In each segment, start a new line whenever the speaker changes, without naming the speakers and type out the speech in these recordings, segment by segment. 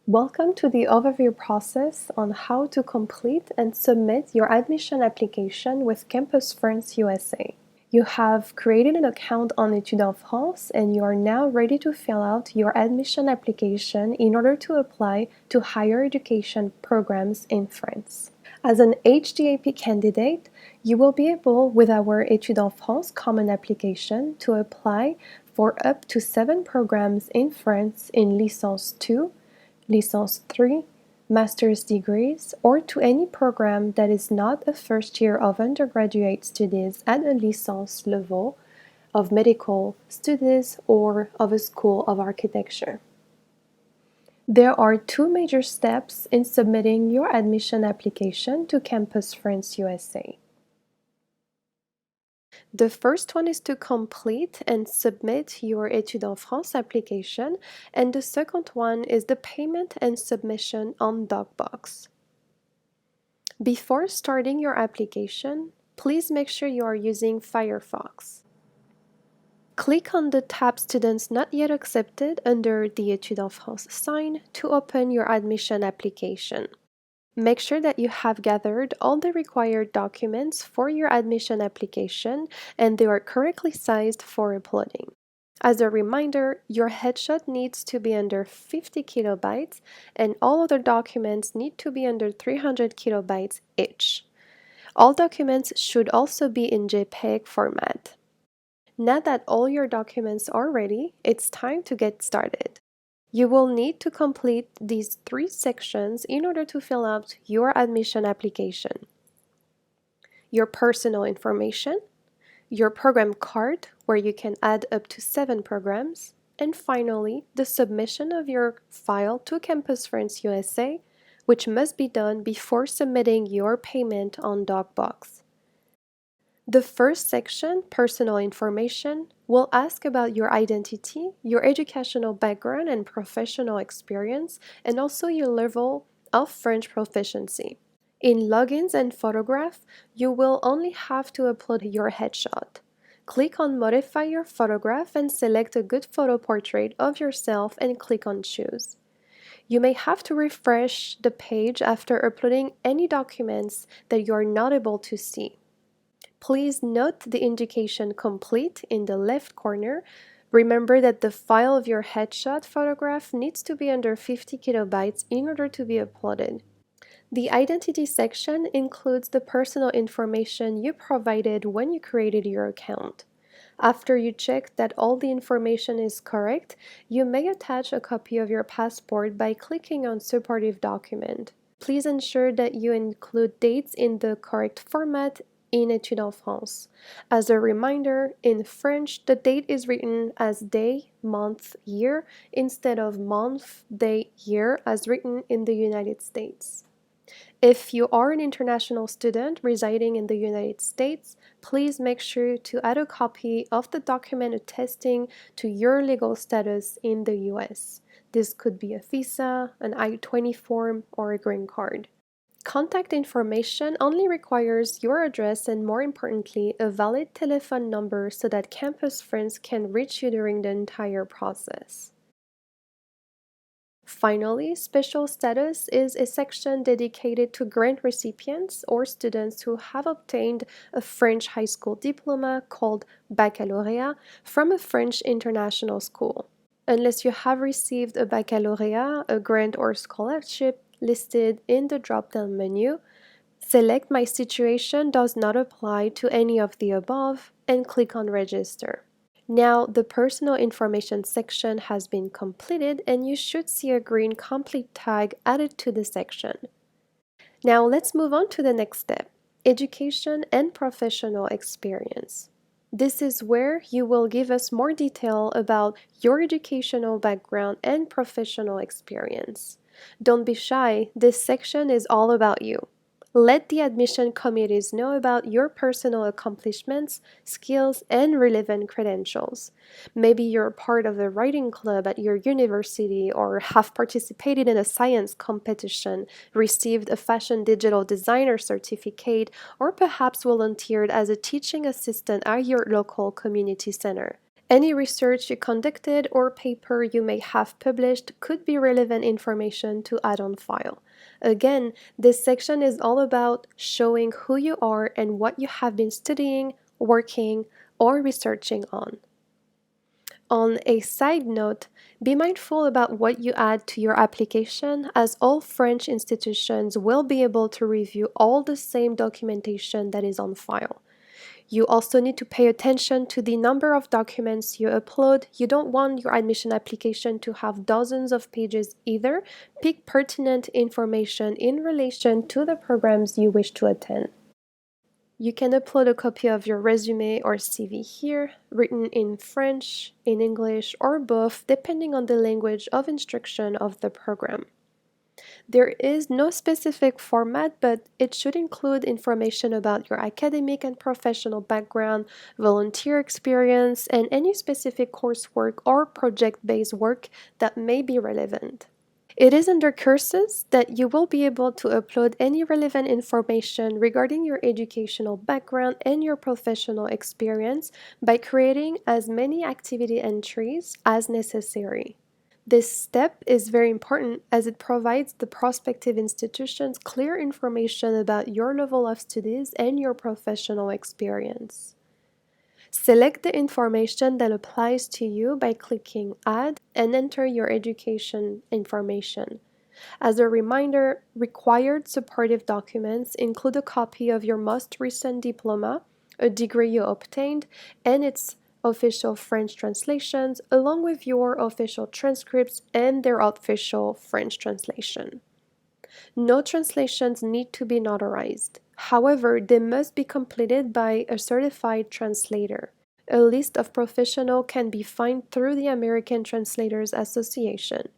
Welcome to the overview process on how to complete and submit your admission application with Campus France USA. You have created an account on Etudes France and you are now ready to fill out your admission application in order to apply to higher education programs in France. As an HDAP candidate, you will be able, with our Etudes France Common Application, to apply for up to 7 programs in France in Licence 2, Licence 3, master's degrees, or to any program that is not a first year of undergraduate studies at a licence level of medical studies or of a school of architecture. There are 2 major steps in submitting your admission application to Campus France USA. The first one is to complete and submit your Etudes France application, and the second one is the payment and submission on DocBox. Before starting your application, please make sure you are using Firefox. Click on the tab Students Not Yet Accepted under the Etudes France sign to open your admission application. Make sure that you have gathered all the required documents for your admission application and they are correctly sized for uploading. As a reminder, your headshot needs to be under 50 kilobytes and all other documents need to be under 300 kilobytes each. All documents should also be in JPEG format. Now that all your documents are ready, it's time to get started. You will need to complete these 3 sections in order to fill out your admission application. Your personal information, your program card, where you can add up to 7 programs, and finally, the submission of your file to Campus France USA, which must be done before submitting your payment on DocBox. The first section, personal information, will ask about your identity, your educational background and professional experience, and also your level of French proficiency. In logins and photograph, you will only have to upload your headshot. Click on Modify your photograph and select a good photo portrait of yourself and click on Choose. You may have to refresh the page after uploading any documents that you are not able to see. Please note the indication complete in the left corner. Remember that the file of your headshot photograph needs to be under 50 kilobytes in order to be uploaded. The identity section includes the personal information you provided when you created your account. After you check that all the information is correct, you may attach a copy of your passport by clicking on Supportive Document. Please ensure that you include dates in the correct format in Etudes France. As a reminder, in French, the date is written as day, month, year, instead of month, day, year, as written in the United States. If you are an international student residing in the United States, please make sure to add a copy of the document attesting to your legal status in the US. This could be a visa, an I-20 form, or a green card. Contact information only requires your address and, more importantly, a valid telephone number so that Campus France can reach you during the entire process. Finally, special status is a section dedicated to grant recipients or students who have obtained a French high school diploma called baccalaureate from a French international school. Unless you have received a baccalaureate, a grant or scholarship listed in the drop-down menu, select My Situation does not apply to any of the above and click on Register. Now the personal information section has been completed and you should see a green complete tag added to the section. Now let's move on to the next step, education and professional experience. This is where you will give us more detail about your educational background and professional experience. Don't be shy, this section is all about you. Let the admission committees know about your personal accomplishments, skills, and relevant credentials. Maybe you're part of a writing club at your university or have participated in a science competition, received a fashion digital designer certificate, or perhaps volunteered as a teaching assistant at your local community center. Any research you conducted or paper you may have published could be relevant information to add on file. Again, this section is all about showing who you are and what you have been studying, working, or researching on. On a side note, be mindful about what you add to your application, as all French institutions will be able to review all the same documentation that is on file. You also need to pay attention to the number of documents you upload. You don't want your admission application to have dozens of pages either. Pick pertinent information in relation to the programs you wish to attend. You can upload a copy of your resume or CV here, written in French, in English, or both, depending on the language of instruction of the program. There is no specific format, but it should include information about your academic and professional background, volunteer experience, and any specific coursework or project-based work that may be relevant. It is under courses that you will be able to upload any relevant information regarding your educational background and your professional experience by creating as many activity entries as necessary. This step is very important as it provides the prospective institutions clear information about your level of studies and your professional experience. Select the information that applies to you by clicking Add and enter your education information. As a reminder, required supportive documents include a copy of your most recent diploma, a degree you obtained, and its official French translations, along with your official transcripts and their official French translation. No translations need to be notarized. However, they must be completed by a certified translator. A list of professionals can be found through the American Translators Association.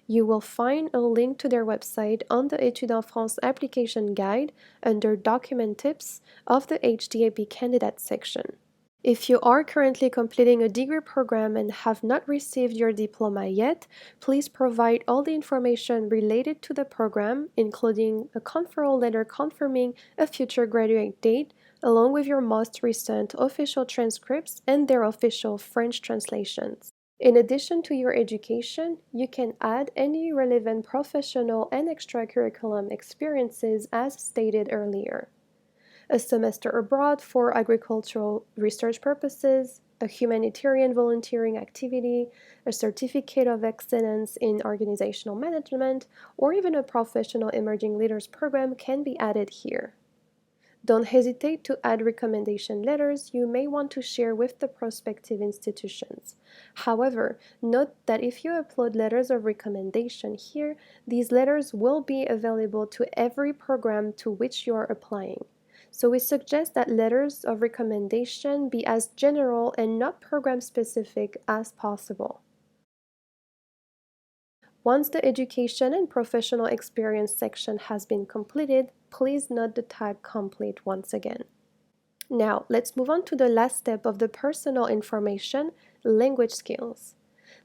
You will find a link to their website on the Etudes en France application guide under Document Tips of the HDAP Candidate section. If you are currently completing a degree program and have not received your diploma yet, please provide all the information related to the program, including a conferral letter confirming a future graduate date, along with your most recent official transcripts and their official French translations. In addition to your education, you can add any relevant professional and extracurriculum experiences as stated earlier. A semester abroad for agricultural research purposes, a humanitarian volunteering activity, a certificate of excellence in organizational management, or even a professional emerging leaders program can be added here. Don't hesitate to add recommendation letters you may want to share with the prospective institutions. However, note that if you upload letters of recommendation here, these letters will be available to every program to which you are applying. So we suggest that letters of recommendation be as general and not program specific as possible. Once the education and professional experience section has been completed, please note the tag complete once again. Now, let's move on to the last step of the personal information, language skills.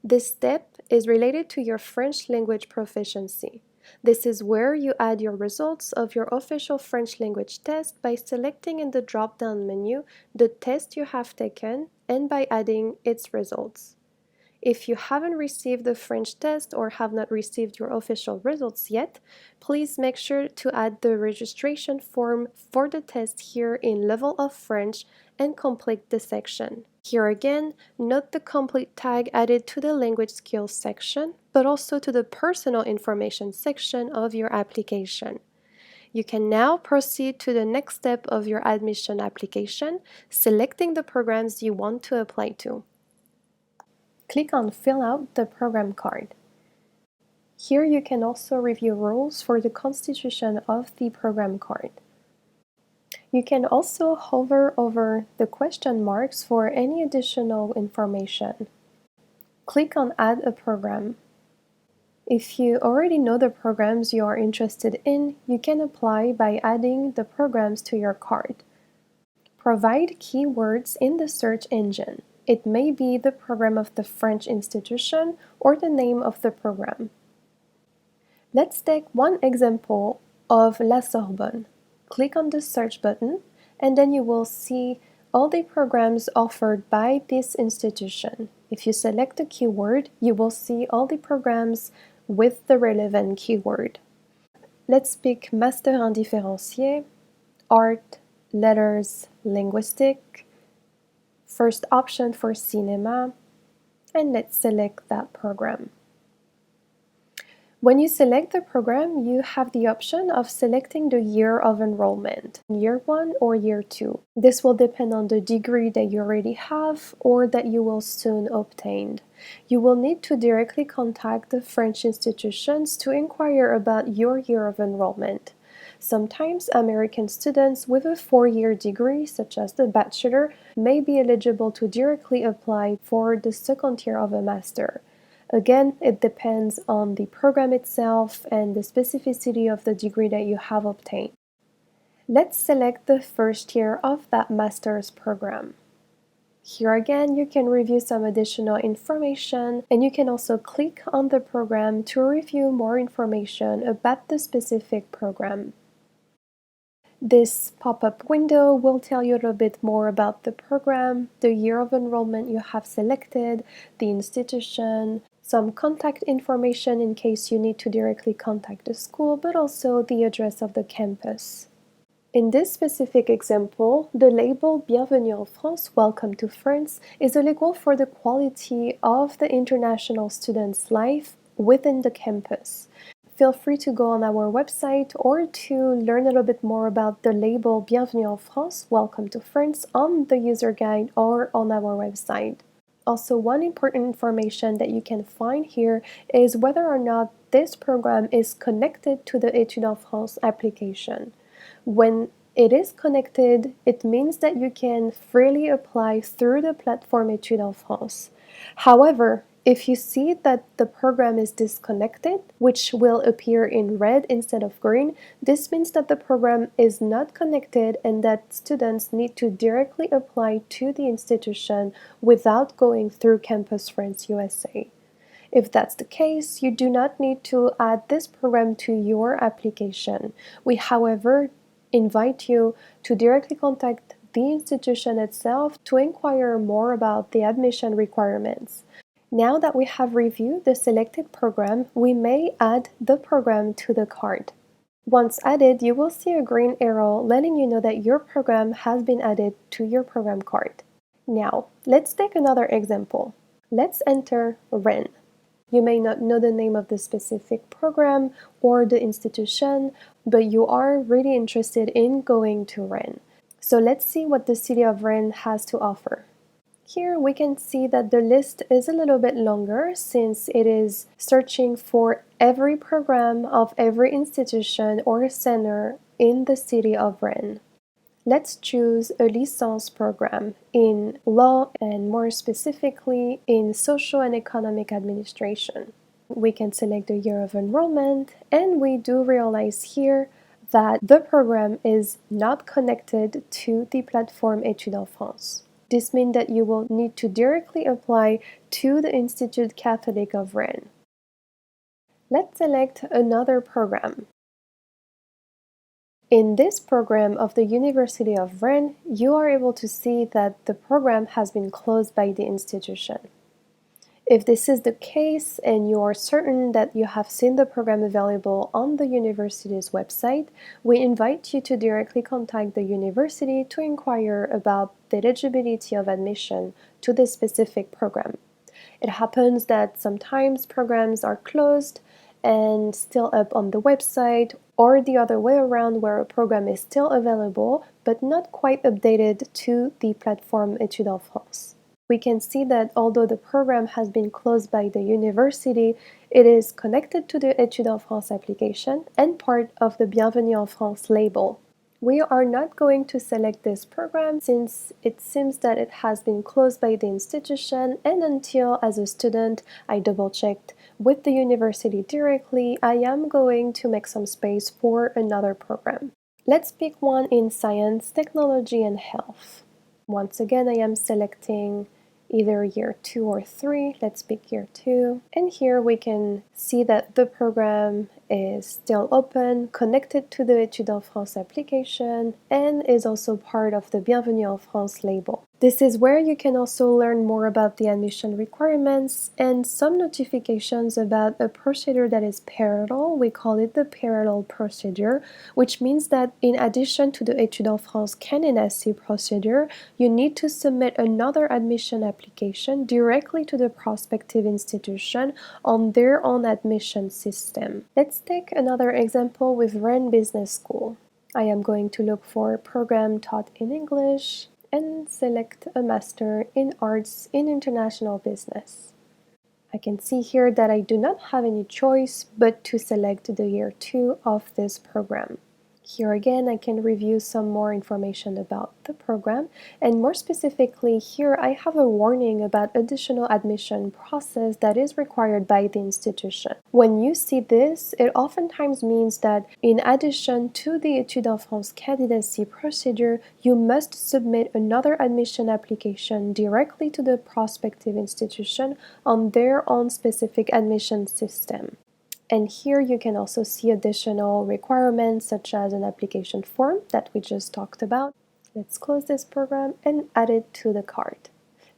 This step is related to your French language proficiency. This is where you add your results of your official French language test by selecting in the drop-down menu the test you have taken and by adding its results. If you haven't received the French test or have not received your official results yet, please make sure to add the registration form for the test here in Level of French and complete the section. Here again, note the complete tag added to the language skills section, but also to the personal information section of your application. You can now proceed to the next step of your admission application, selecting the programs you want to apply to. Click on Fill out the program card. Here you can also review rules for the constitution of the program card. You can also hover over the question marks for any additional information. Click on Add a program. If you already know the programs you are interested in, you can apply by adding the programs to your card. Provide keywords in the search engine. It may be the program of the French institution or the name of the program. Let's take one example of La Sorbonne. Click on the search button and then you will see all the programs offered by this institution. If you select a keyword, you will see all the programs with the relevant keyword. Let's pick Master en Différencié, Art, Letters, Linguistic, first option for Cinema, and let's select that program. When you select the program, you have the option of selecting the year of enrollment, year 1 or year 2. This will depend on the degree that you already have or that you will soon obtain. You will need to directly contact the French institutions to inquire about your year of enrollment. Sometimes American students with a 4-year degree, such as the bachelor, may be eligible to directly apply for the second year of a master. Again, it depends on the program itself and the specificity of the degree that you have obtained. Let's select the first year of that master's program. Here again, you can review some additional information, and you can also click on the program to review more information about the specific program. This pop-up window will tell you a little bit more about the program, the year of enrollment you have selected, the institution, some contact information in case you need to directly contact the school, but also the address of the campus. In this specific example, the label Bienvenue en France, Welcome to France, is a label for the quality of the international student's life within the campus. Feel free to go on our website or to learn a little bit more about the label Bienvenue en France, Welcome to France on the user guide or on our website. Also, one important information that you can find here is whether or not this program is connected to the Etudes en France application. When it is connected, it means that you can freely apply through the platform Etudes en France. However, if you see that the program is disconnected, which will appear in red instead of green, this means that the program is not connected and that students need to directly apply to the institution without going through Campus France USA. If that's the case, you do not need to add this program to your application. We, however, invite you to directly contact the institution itself to inquire more about the admission requirements. Now that we have reviewed the selected program, we may add the program to the cart. Once added, you will see a green arrow letting you know that your program has been added to your program cart. Now, let's take another example. Let's enter Rennes. You may not know the name of the specific program or the institution, but you are really interested in going to Rennes. So let's see what the city of Rennes has to offer. Here we can see that the list is a little bit longer since it is searching for every program of every institution or center in the city of Rennes. Let's choose a licence program in law and more specifically in social and economic administration. We can select the year of enrollment, and we do realize here that the program is not connected to the platform Etudes en France. This means that you will need to directly apply to the Institut Catholique of Rennes. Let's select another program. In this program of the University of Rennes, you are able to see that the program has been closed by the institution. If this is the case and you are certain that you have seen the program available on the university's website, we invite you to directly contact the university to inquire about the eligibility of admission to this specific program. It happens that sometimes programs are closed and still up on the website, or the other way around where a program is still available but not quite updated to the platform Etudes en France. We can see that although the program has been closed by the university, it is connected to the Etudes en France application and part of the Bienvenue en France label. We are not going to select this program since it seems that it has been closed by the institution, and until as a student I double-checked with the university directly, I am going to make some space for another program. Let's pick one in science, technology, and health. Once again, I am selecting either year 2 or 3. Let's pick year 2. And here we can see that the program is still open, connected to the Etudes en France application, and is also part of the Bienvenue en France label. This is where you can also learn more about the admission requirements and some notifications about a procedure that is parallel. We call it the parallel procedure, which means that in addition to the Etudes en France candidacy procedure, you need to submit another admission application directly to the prospective institution on their own admission system. Let's take another example with Rennes Business School. I am going to look for a program taught in English and select a Master in Arts in International Business. I can see here that I do not have any choice but to select the year 2 of this program. Here again, I can review some more information about the program, and more specifically here I have a warning about additional admission process that is required by the institution. When you see this, it oftentimes means that in addition to the Etudes en France candidacy procedure, you must submit another admission application directly to the prospective institution on their own specific admission system. And here you can also see additional requirements such as an application form that we just talked about. Let's close this program and add it to the cart.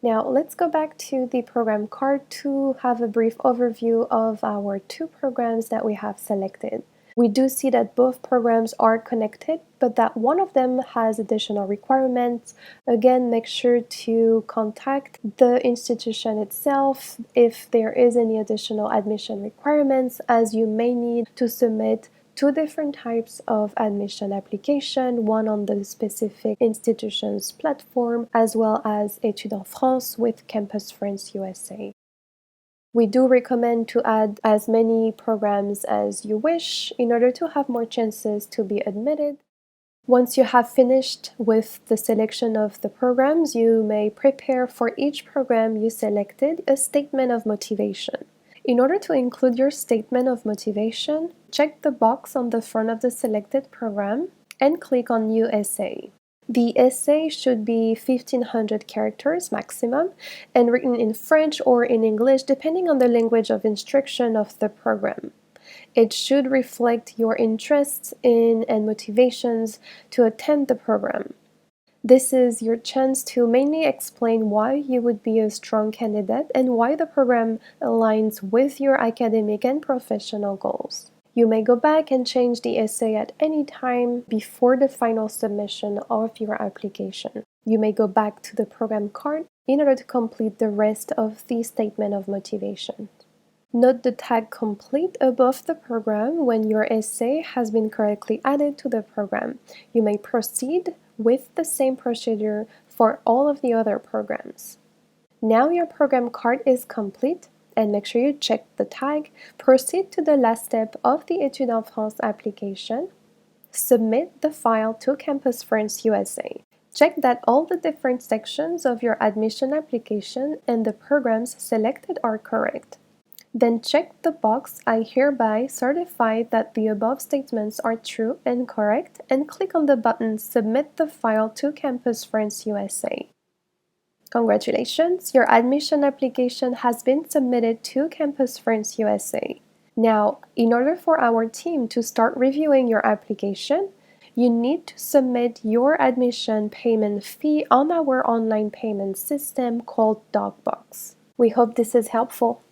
Now let's go back to the program cart to have a brief overview of our two programs that we have selected. We do see that both programs are connected, but that one of them has additional requirements. Again, make sure to contact the institution itself if there is any additional admission requirements, as you may need to submit two different types of admission application, one on the specific institution's platform, as well as Etudes en France with Campus France USA. We do recommend to add as many programs as you wish in order to have more chances to be admitted. Once you have finished with the selection of the programs, you may prepare for each program you selected a statement of motivation. In order to include your statement of motivation, check the box on the front of the selected program and click on New Essay. The essay should be 1,500 characters maximum and written in French or in English depending on the language of instruction of the program. It should reflect your interests in and motivations to attend the program. This is your chance to mainly explain why you would be a strong candidate and why the program aligns with your academic and professional goals. You may go back and change the essay at any time before the final submission of your application. You may go back to the program card in order to complete the rest of the statement of motivation. Note the tag complete above the program when your essay has been correctly added to the program. You may proceed with the same procedure for all of the other programs. Now your program card is complete, and make sure you check the tag. Proceed to the last step of the Etudes en France application. Submit the file to Campus France USA. Check that all the different sections of your admission application and the programs selected are correct. Then check the box I hereby certify that the above statements are true and correct, and click on the button Submit the file to Campus France USA. Congratulations, your admission application has been submitted to Campus France USA. Now, in order for our team to start reviewing your application, you need to submit your admission payment fee on our online payment system called DocBox. We hope this is helpful.